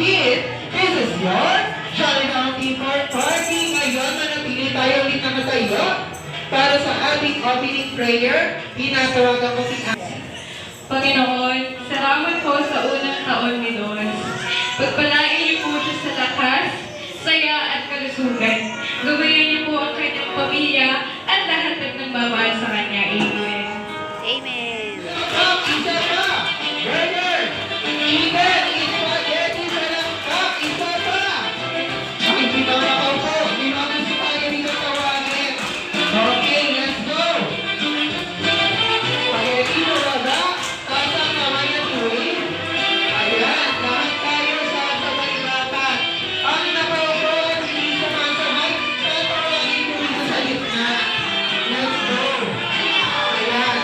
This is your Jolly County Party. Ngayon, manatili tayo ulit na matayo para sa ating opening prayer. Tinatawagan ko si Panginoon, salamat po sa unang taon ni Lord. Pagpalain niyo po siya sa lakas, saya at kalusugan. Gabayan niyo po ang kanyang pamilya at lahat ng nagmamahal sa kanya. Amen. Amen. Isa pa! Burger! Chicken! Spaghetti sa langkap! Isa pa! Bakit di ba makaupo? Di ba gusto tayo dito tawagin? Okay, let's go! Spaghetti mo ba? Tasang naman ang tuwing? Ayan, lahat tayo sa sabay-batak. Ang nakaupo at hindi sumasabay, tatawagin mo dito sa gitna. Let's go! Ayan.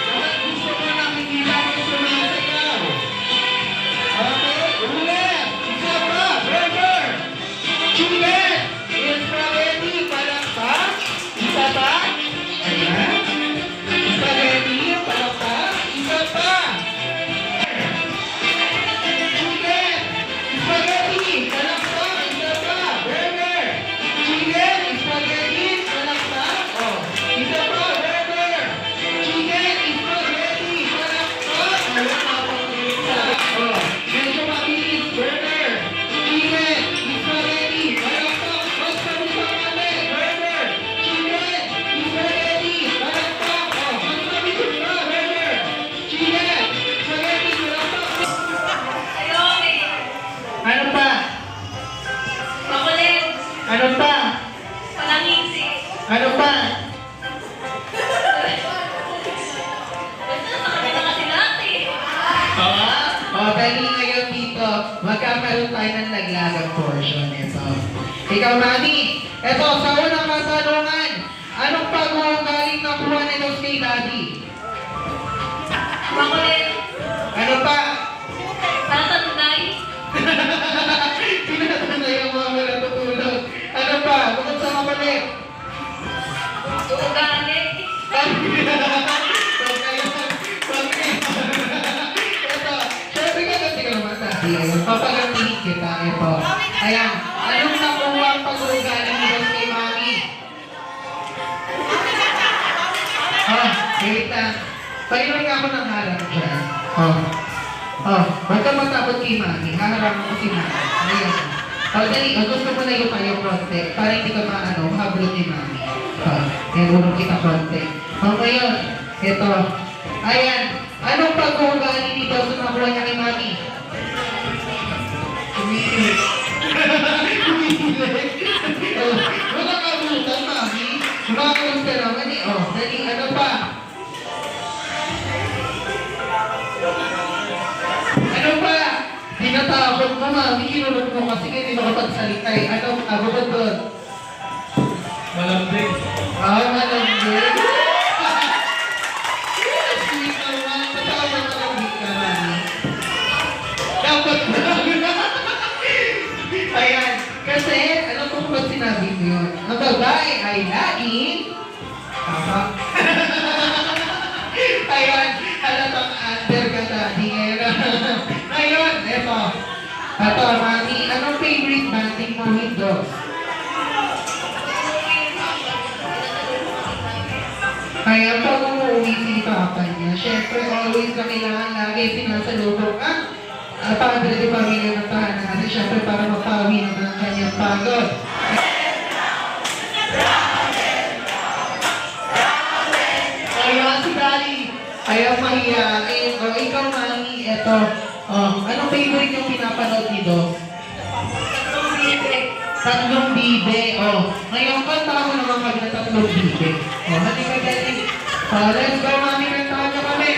Lahat gusto mo nakikita mo sumasayaw. Okay, ulit! Isa pa! Burger! Chicken! Spaghetti! Palakpak! Isa pa! Ayan. Spaghetti! Palakpak! Isa pa! Chicken! Spaghetti! Palakpak! Isa pa! Burger! Chicken! Spaghetti! Palakpak! Oh, isa pa! Burger! Chicken! Spaghetti! Palakpak! Ayun, napapagod sa... Oh, medyo mabilis. Burger! Chicken! Spaghetti! Palakpak! Mas mabilis kami! Burger! Chicken! Spaghetti! Palakpak! Oh, mas mabilis pa! Burger! Chicken! Spaghetti! Palakpak! Ano pa? Makulit, Ano pa? palangisi. Ano pa? Basta sa kanila kasi natin. Okay, ngayon dito, magkakaroon tayo ng naglagang portion ito. Ikaw, Mami, ito, sa unang katanungan, anong pag-uugaling nakuha ni Diyos kay Daddy? Makulit, Ano pa? tatanday, Tinatanay ang mga wala tutulog. Ano pa? Bukod sa makulit. ugali, Ito, syempre ka kasi ka naman Daddy. Ayun, papagantihin kita. Ito. Ayan, anong nakuha ang pag-uugaling ni Diyos kay Mami? Wait lang. Pahirin nga ako ng harap dyan. Huwag ka matakot kay Mami. Haharap mo si Mami. Ayan. Dali. Gusto mo na yung tayo konti para hindi ka mahablot ni Mami. Kaya unong kita konti. Ngayon, ito. Ayan. Anong pag-uugali ni Diyos na nakuha niya kay Mami? Umiilig. Umiilig. Wala ka butan, Mami. Makakulong ka naman eh. Dali. Ano pa? Ano pa? Tinatakot mo, Mami. Kinulot mo kasi kayo hindi makapagsalita eh. Ano? Bukod doon. Malambing. Malambing. Sweet naman. Patawag ka lang ka, Mami. Dapat na. Ayan. Kasi, ano kung ba't sinabi mo yun? Ang babae ay laging... Tama. Ayan. Halatang under ka, Daddy. Ngayon, eto. Ito, Mami. Anong favorite banding mo with dogs? Kaya pag umuwi si Papa niya, syempre always na kailangan lagi sinasalubong ang padre de pamilya ng tahanan natin, syempre para mapawi naman ang kanyang pagod. Kaya si Daddy, ayaw mahiyain. O ikaw, Mami, eto. Anong favorite yung pinapanood ni Dos? Tatlong bibe. Ngayon, kanta mo naman kami na tatlong bibe. Halika, Daddy. Let's go, Mami. Kantahan niyo kami.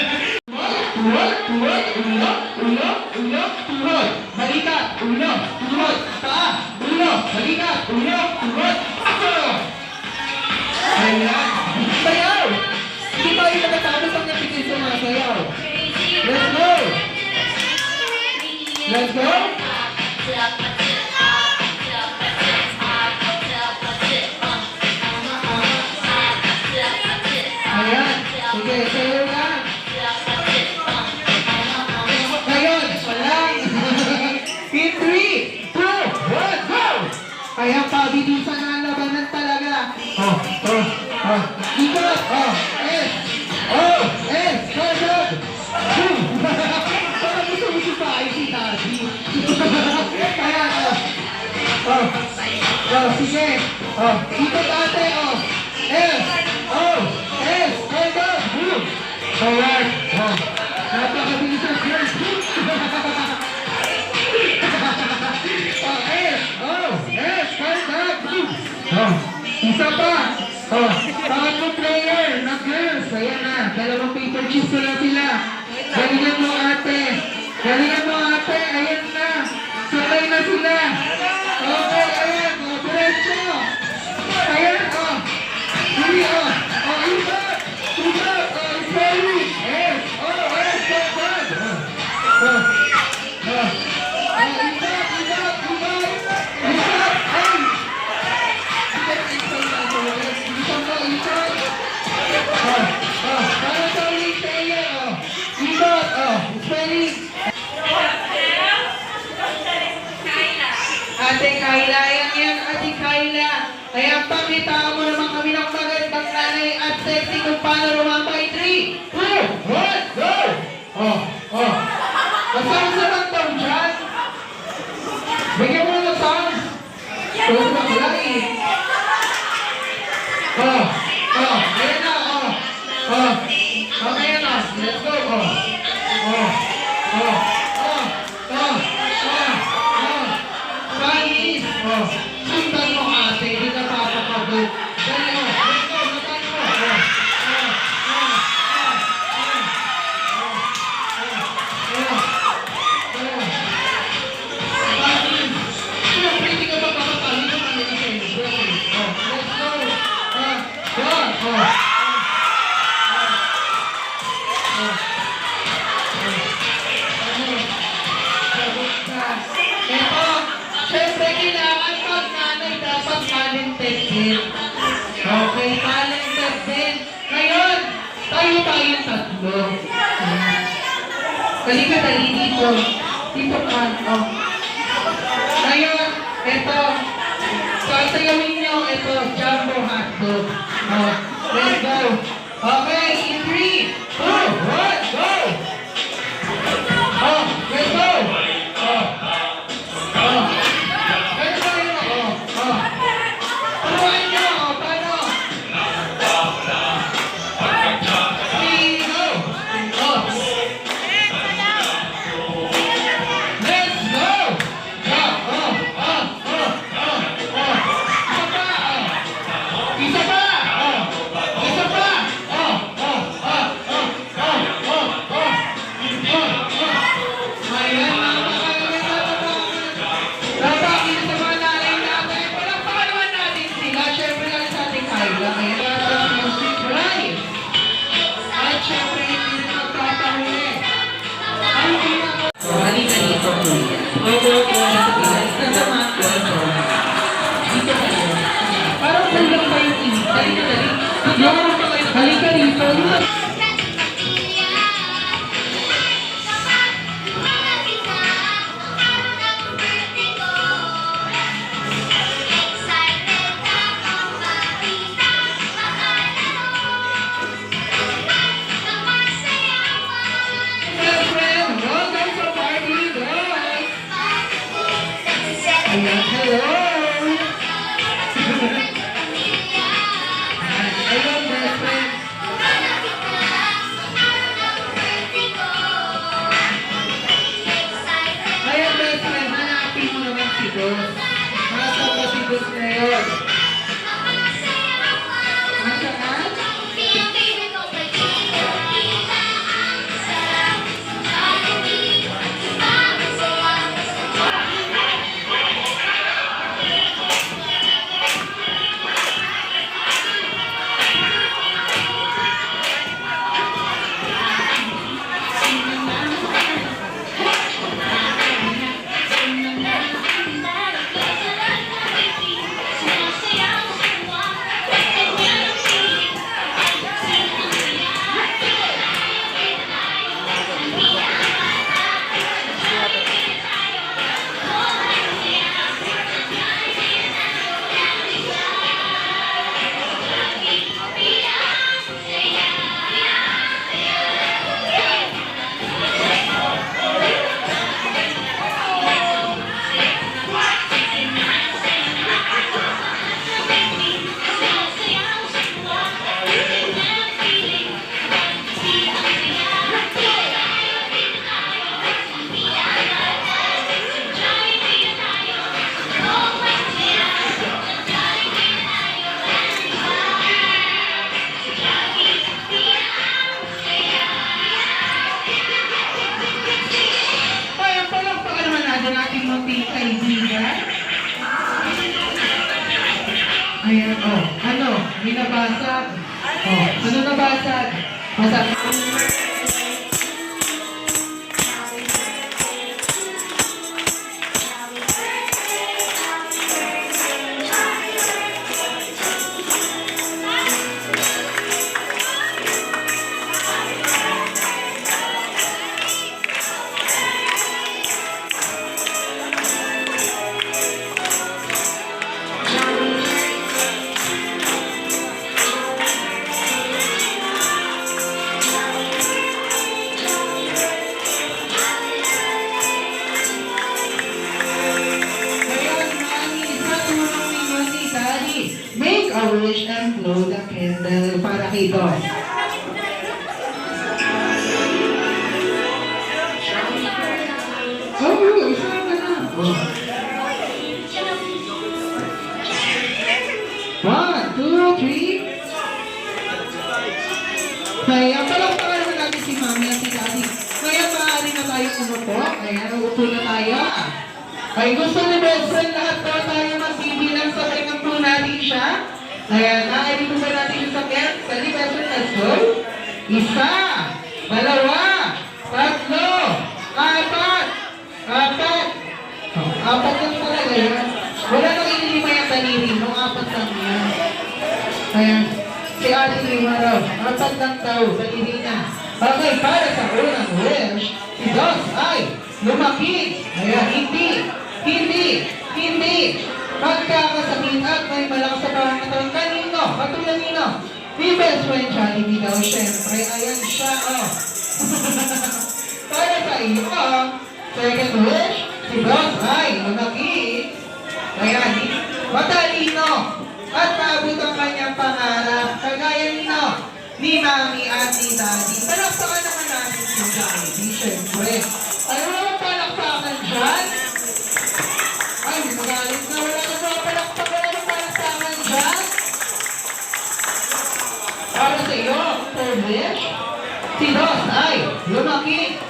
Tuhod, tuhod, ulo, ulo, ulo, tuhod. Balikat, ulo, tuhod, paa, ulo, balikat, ulo, tuhod, ako! Ayan. Sayaw! Hindi ba yung natatapos ang napitin sumasayaw? Let's go! Let's go! 3, 2, 1, go! Ayan, pabilisan na ang labanan talaga. Ikot, Kagad! Parang gusto mo si Pai, si Tati. Ayan, sige. Ikot ate, Kagad! Boom! Ayan, napakabilisan, girls. Isa pa. Pangatlong player na girls. Ayan na. Dalawang paper chips na sila. Galingan mo ate. Galingan mo ate. Ayan na. Sabay na sila. Okay, ayan. Diretso. Ayan, Hindi, iba. Iba. Sorry. Yes. Ate Kayla, yan, Ate Kayla. Ayan, pakita mo naman kami ng magandang nanay at sexy kung paano rumambay. 3, 2, 1, go! Masang sarap daw dyan. Bigyan mo ng sound. Tulog na wala eh. Ayan na, Okay na, let's go, Panis, sundan mo ate, hindi ka papapagod. Dali, let's go, matan mo, Panis, siyempre hindi ka papapagod, hindi ka kami na sa'yo. Let's go, Ito, syempre kailangan pag nanay dapat talented din. Okay, talented din. Ngayon, tayo tayong tatlo. Halika dali dito. Dito ka. Ngayon, ito. Sasayawin nyo, ito, jumbo hotdog. Let's go. Okay, in 3, 2, 1, go! Let's go! Halika dito. Hello. barkada natin munting kaibigan. Ayan, oh. Ano? May nabasag. Oh, ano nabasag? Basag. Make a wish and blow the candle para kay Don. Oh, isa ka na. Oh. 1, 2, 3. Kaya, palakpakan naman natin si Mami at si Daddy. Kaya, maaari na tayo umupo. Kaya, uupo na tayo. Ay, gusto ni best friend lahat po tayo magbibilang sa palingan po natin siya. Kaya, naaari po ba natin yung sakyan? Sali, best friend, let's go. Isa, dalawa, tatlo, apat. Oh, apat lang talaga yan. Wala nang inilima yung daliri mo, apat lang yan. Kaya, si Ate Lima raw, apat lang daw, daliri na. Okay, para sa unang wish, si Dos ay lumaki. Kaya, hindi magkakasakit at may malakas sa pangatawan. Kanino? Katulad nino? Ni best friend Jollibee daw, syempre. Ayan siya, oh. Para sa iyo, second wish, si Dos ay lumaki. Kaya, matalino at maabot ang kanyang pangarap. Kagaya nino, ni Mami at ni Daddy. Palakpakan naman natin si Jollibee, syempre. Ano naman palakpakan dyan? Ay, magalit na. Wala na mga palakpakan na palakpakan dyan. Para sa iyo, third wish, si Dos ay lumaki.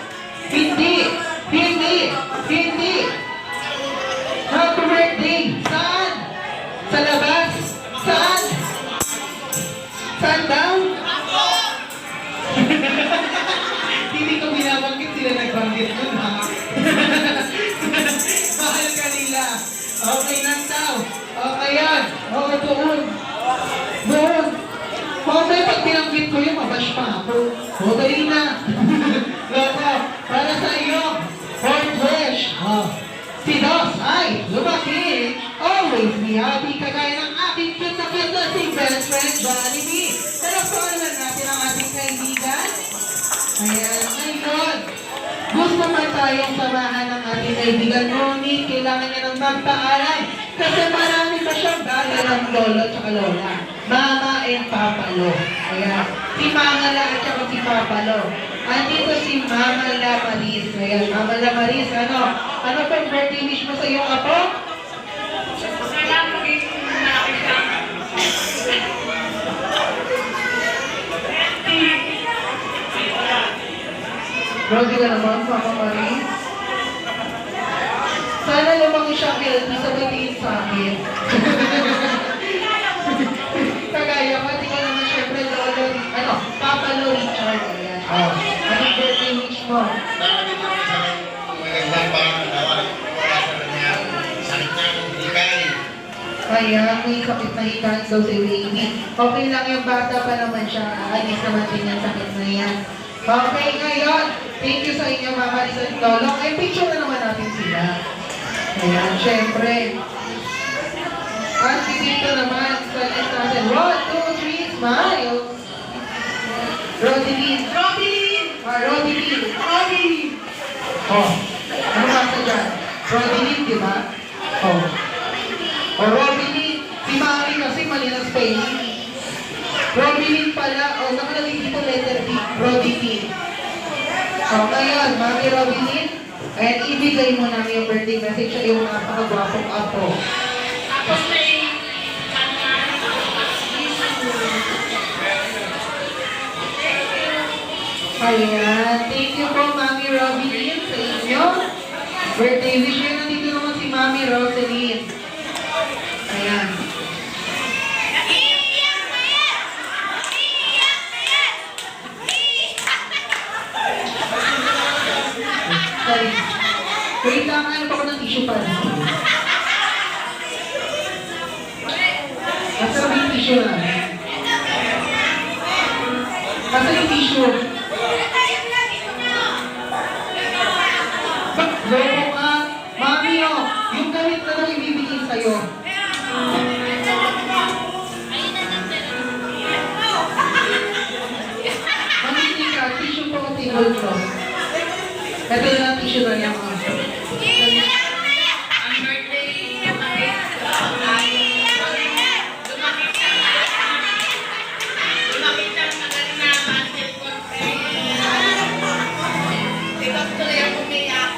Hindi. Happy birthday. Saan? Sa labas? Saan? Saan daw? Hindi ko binabanggit, sila nagbanggit dun, ha? Mahal ka nila. Okay lang daw. Okay yan. Okay, doon. Okay, pag binanggit ko yun, mabash pa ako. Okay na. Loko, para sa iyo, fourth wish. Si Dos ay lumaki. Always be happy, kagaya ng aking cute na si best friend Jollibee. Talakpakan naman natin ang ating kaibigan. Ayan, ngayon, gusto man tayong samahan ng ating kaibigan, ngunit kailangan niya ng magpaalam kasi marami pa siyang bagay ng lolo at lola. Mama and Papa Lo. Ayan, si Mama La at saka si Papa Lo. Andito si Mama La Maris. Ayan, Mama La Maris, ano pang birthday wish mo sa iyong apo? Sana maging malaki siya. Rodi ka naman, Mama Maris. Sana lumaki siya healthy sa tingin sa akin. Kagaya ko, di ka naman syempre lolo, Papa Lo Richard. Ayan. Anong birthday wish mo? Kaya may sakit na hikaan daw si Winnie. Okay lang yung bata pa naman siya. Aalis naman din yung sakit na yan. Okay, ngayon, thank you sa inyo, Mama Lisa at Lolo. Ay, picture na naman natin sila. Ayan, syempre. At dito naman, sa list natin. 1, 2, 3, smile. Rodeline. Oh, ano basta dyan? Rodeline, di ba? Oh. O Rodeline, si Mami kasi mali ng spelling. Rodeline pala, nakalagay dito letter B, Rodeline. O ngayon, Mami Rodeline, and ibigay mo namin yung birthday message sa iyong napakagwapong apo. Tapos may Ayan, thank you po Mami Rodeline sa inyo. Birthday wish. Ayan, nandito naman si Mami Rosaline. Ayan. Sorry. Wait lang, ano pa ko ng tissue para sa iyo? Basta may tissue lang. Basta yung tissue. Loko ka. Mami, oh. Yung gamit na lang ibibigay sa'yo. Mami, hindi ka. Tissue po o tablecloth. Ito na lang tissue na niya, mami. Ang birthday ay lumapit ang magaling na basketball player. Ikaw tuloy ang umiyak.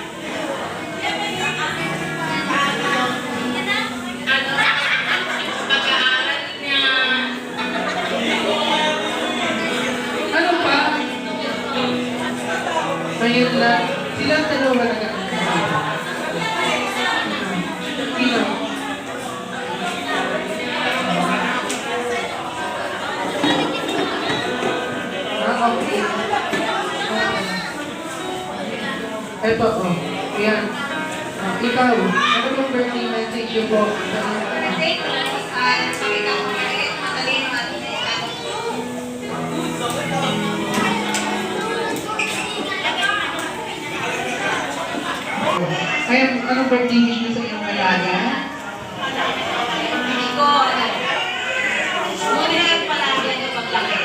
Pag-aaral niya. Ano pa? Ngayon lang. Silang dalawa nag-aaral. Sino? Okay. Ito, oh. Ayan. Ikaw, ano yung birthday message yung po? Ayan, anong birthday wish mo sa iyong alaga? Hindi ko alam. Ngunit lang palagi ang paglaki.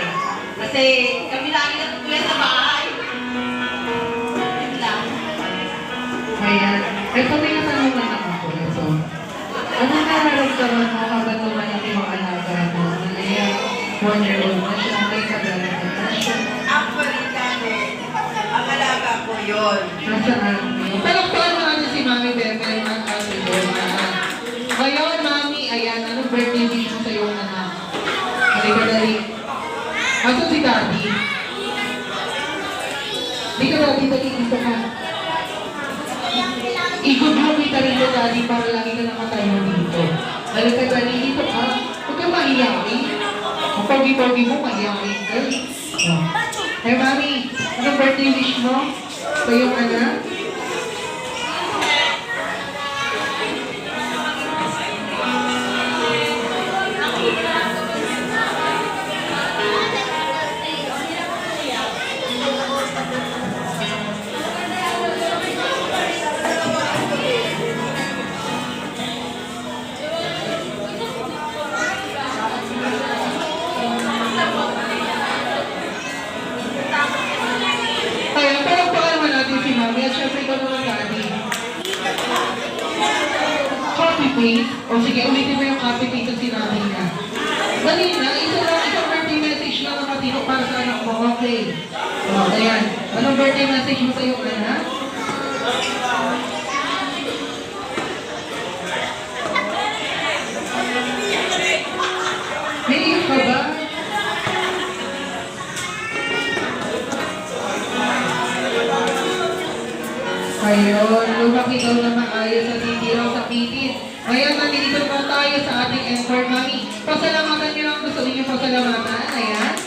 Kasi kami lagi natutuyan sa bahay. Yun lang. Ayan. Ito may natanungan naman ko. So, ano nararamdaman mo habang lumalaki yung alaga mo? Ayan, 1-year-old na siya, may kagalaga na siya. Actually, dati, ang alaga ko yun. Nasaan? Palakpakan mo natin si Mami Bebe at Ate Bema. Ngayon, Mami, ayan, anong birthday wish mo sa iyong anak? Halika dali. Aso si Daddy? Di ka Daddy, dito ka. Ikot mo kita rin yung Daddy para lagi ka nakatayo dito. Halika Daddy, dito ka. Huwag kang mahiyain. Ang pogi-pogi mo, mahiyain ka. Oh. Hey, Mami, anong birthday wish mo sa iyong anak? Kaya palakpakan naman natin si Mami at syempre ikaw naman Daddy. Copy paste? O sige, ulitin mo yung copy paste ang sinabi niya. Dali na, isang birthday message lang na matino para sa anak mo. Okay. O, ayan. Anong birthday message mo sa iyong anak? May iyak ka ba? Ayun, lumaki daw na maayos at hindi raw sakitin. Ngayon, nandito po tayo sa ating Encore Mami. Pasalamatan niyo lang gusto niyo pasalamatan. Ayan.